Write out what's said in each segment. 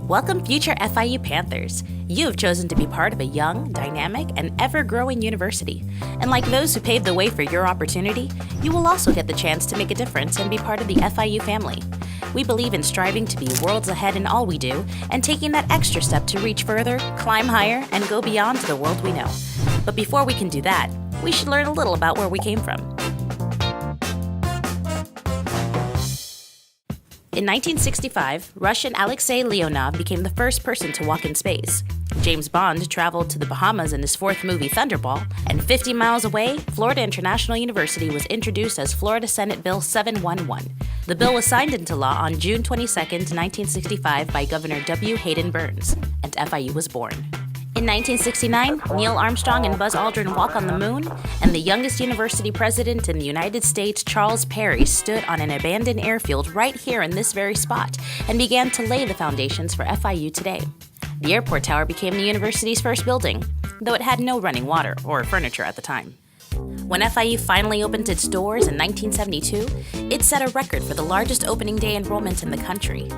Welcome, future FIU Panthers. You have chosen to be part of a young, dynamic, and ever-growing university. And like those who paved the way for your opportunity, you will also get the chance to make a difference and be part of the FIU family. We believe in striving to be worlds ahead in all we do and taking that extra step to reach further, climb higher, and go beyond the world we know. But before we can do that, we should learn a little about where we came from. In 1965, Russian Alexei Leonov became the first person to walk in space. James Bond traveled to the Bahamas in his fourth movie Thunderball, and 50 miles away, Florida International University was introduced as Florida Senate Bill 711. The bill was signed into law on June 22, 1965 by Governor W. Hayden Burns, and FIU was born. In 1969, Neil Armstrong and Buzz Aldrin walk on the moon, and the youngest university president in the United States, Charles Perry, stood on an abandoned airfield right here in this very spot and began to lay the foundations for FIU today. The airport tower became the university's first building, though it had no running water or furniture at the time. When FIU finally opened its doors in 1972, it set a record for the largest opening day enrollment in the country.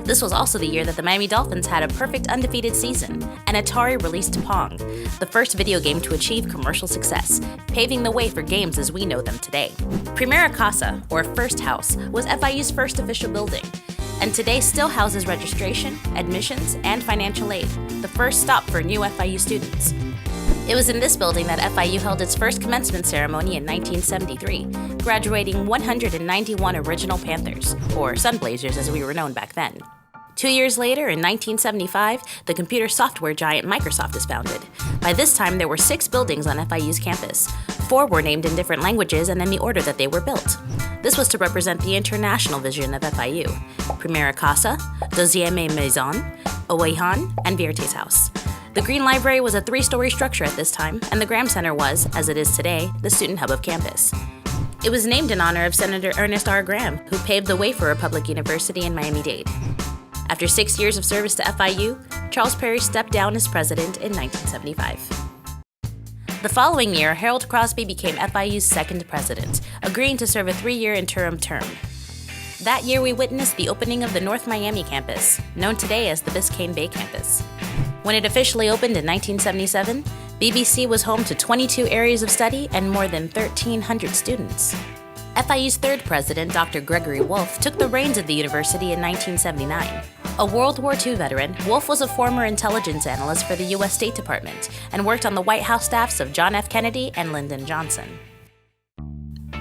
This was also the year that the Miami Dolphins had a perfect undefeated season, and Atari released Pong, the first video game to achieve commercial success, paving the way for games as we know them today. Primera Casa, or First House, was FIU's first official building, and today still houses registration, admissions, and financial aid, the first stop for new FIU students. It was in this building that FIU held its first commencement ceremony in 1973, graduating 191 original Panthers, or Sunblazers as we were known back then. 2 years later, in 1975, the computer software giant Microsoft is founded. By this time, there were 6 buildings on FIU's campus. 4 were named in different languages and in the order that they were built. This was to represent the international vision of FIU: Primera Casa, Deuxième Maison, Oehan, and Viertes House. The Green Library was a 3-story structure at this time, and the Graham Center was, as it is today, the student hub of campus. It was named in honor of Senator Ernest R. Graham, who paved the way for a public university in Miami-Dade. After 6 years of service to FIU, Charles Perry stepped down as president in 1975. The following year, Harold Crosby became FIU's second president, agreeing to serve a 3-year interim term. That year, we witnessed the opening of the North Miami campus, known today as the Biscayne Bay Campus. When it officially opened in 1977, BBC was home to 22 areas of study and more than 1,300 students. FIU's third president, Dr. Gregory Wolfe, took the reins of the university in 1979. A World War II veteran, Wolfe was a former intelligence analyst for the U.S. State Department and worked on the White House staffs of John F. Kennedy and Lyndon Johnson.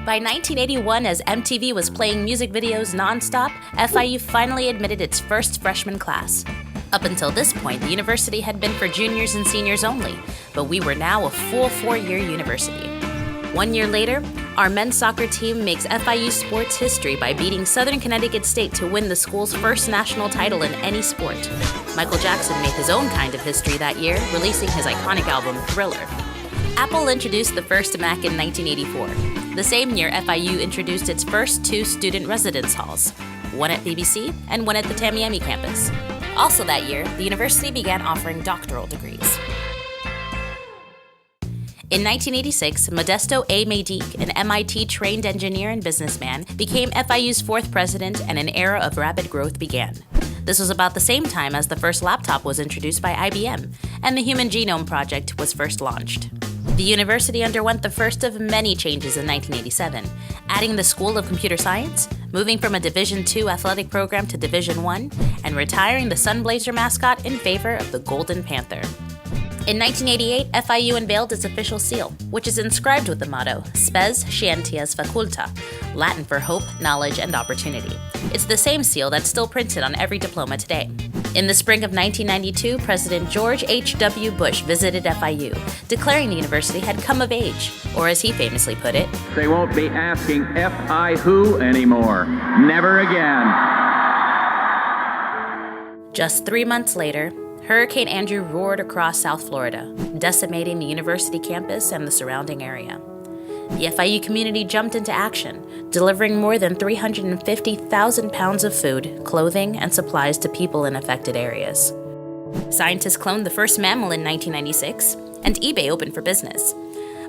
By 1981, as MTV was playing music videos nonstop, FIU finally admitted its first freshman class. Up until this point, the university had been for juniors and seniors only, but we were now a full 4-year university. 1 year later, our men's soccer team makes FIU sports history by beating Southern Connecticut State to win the school's first national title in any sport. Michael Jackson made his own kind of history that year, releasing his iconic album Thriller. Apple introduced the first Mac in 1984. The same year, FIU introduced its first 2 student residence halls, one at BBC and one at the Tamiami campus. Also that year, the university began offering doctoral degrees. In 1986, Modesto A. Maydique, an MIT-trained engineer and businessman, became FIU's 4th president, and an era of rapid growth began. This was about the same time as the first laptop was introduced by IBM, and the Human Genome Project was first launched. The university underwent the first of many changes in 1987, adding the School of Computer Science, moving from a Division II athletic program to Division I, and retiring the Sunblazer mascot in favor of the Golden Panther. In 1988, FIU unveiled its official seal, which is inscribed with the motto, Spes Scientias Faculta, Latin for hope, knowledge, and opportunity. It's the same seal that's still printed on every diploma today. In the spring of 1992, President George H.W. Bush visited FIU, declaring the university had come of age, or as he famously put it, "They won't be asking F.I. who anymore. Never again." Just 3 months later, Hurricane Andrew roared across South Florida, decimating the university campus and the surrounding area. The FIU community jumped into action, delivering more than 350,000 pounds of food, clothing, and supplies to people in affected areas. Scientists cloned the first mammal in 1996, and eBay opened for business.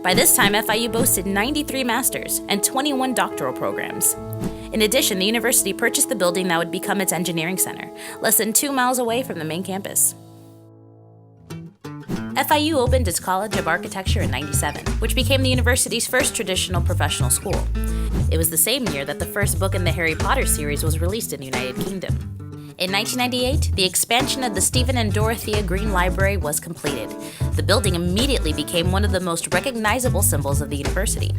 By this time, FIU boasted 93 masters and 21 doctoral programs. In addition, the university purchased the building that would become its engineering center, less than 2 miles away from the main campus. FIU opened its College of Architecture in '97, which became the university's first traditional professional school. It was the same year that the first book in the Harry Potter series was released in the United Kingdom. In 1998, the expansion of the Stephen and Dorothea Green Library was completed. The building immediately became one of the most recognizable symbols of the university.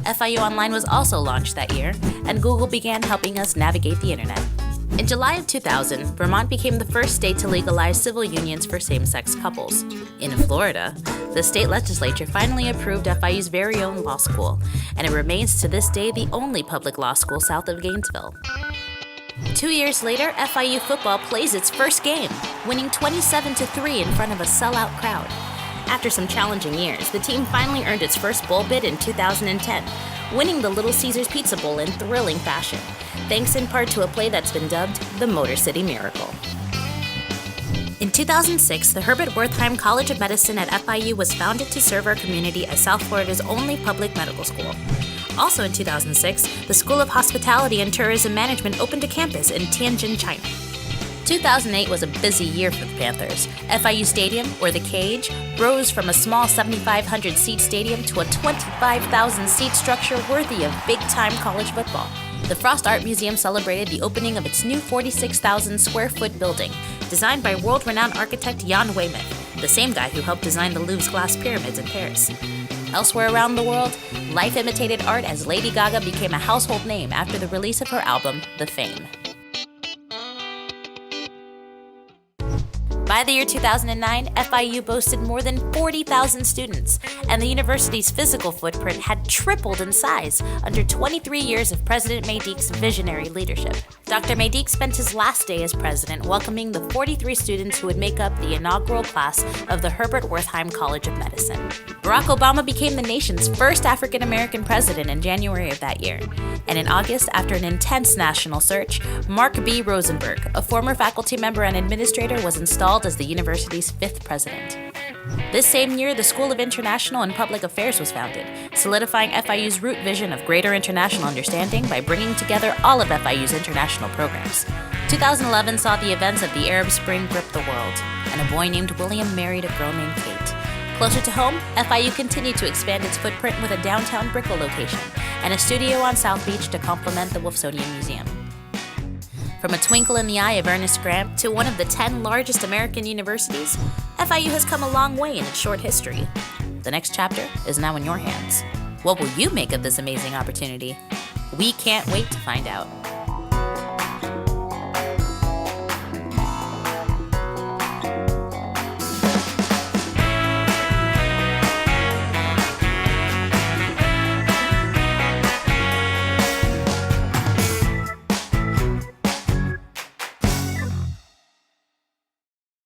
FIU Online was also launched that year, and Google began helping us navigate the internet. In July of 2000, Vermont became the first state to legalize civil unions for same-sex couples. In Florida, the state legislature finally approved FIU's very own law school, and it remains to this day the only public law school south of Gainesville. 2 years later, FIU football plays its first game, winning 27-3 in front of a sellout crowd. After some challenging years, the team finally earned its first bowl bid in 2010, winning the Little Caesars Pizza Bowl in thrilling fashion, thanks in part to a play that's been dubbed the Motor City Miracle. In 2006, the Herbert Wertheim College of Medicine at FIU was founded to serve our community as South Florida's only public medical school. Also in 2006, the School of Hospitality and Tourism Management opened a campus in Tianjin, China. 2008 was a busy year for the Panthers. FIU Stadium, or the Cage, rose from a small 7,500-seat stadium to a 25,000-seat structure worthy of big-time college football. The Frost Art Museum celebrated the opening of its new 46,000-square-foot building, designed by world-renowned architect Jan Weymouth, the same guy who helped design the Louvre's glass pyramids in Paris. Elsewhere around the world, life imitated art as Lady Gaga became a household name after the release of her album, The Fame. By the year 2009, FIU boasted more than 40,000 students, and the university's physical footprint had tripled in size under 23 years of President Maydiek's visionary leadership. Dr. Maydiek spent his last day as president welcoming the 43 students who would make up the inaugural class of the Herbert Wertheim College of Medicine. Barack Obama became the nation's first African-American president in January of that year, and in August, after an intense national search, Mark B. Rosenberg, a former faculty member and administrator, was installed as the university's 5th president. This same year, the School of International and Public Affairs was founded, solidifying FIU's root vision of greater international understanding by bringing together all of FIU's international programs. 2011 saw the events of the Arab Spring grip the world, and a boy named William married a girl named Kate. Closer to home, FIU continued to expand its footprint with a downtown Brickell location and a studio on South Beach to complement the Wolfsonian Museum. From a twinkle in the eye of Ernest Graham to one of the 10 largest American universities, FIU has come a long way in its short history. The next chapter is now in your hands. What will you make of this amazing opportunity? We can't wait to find out.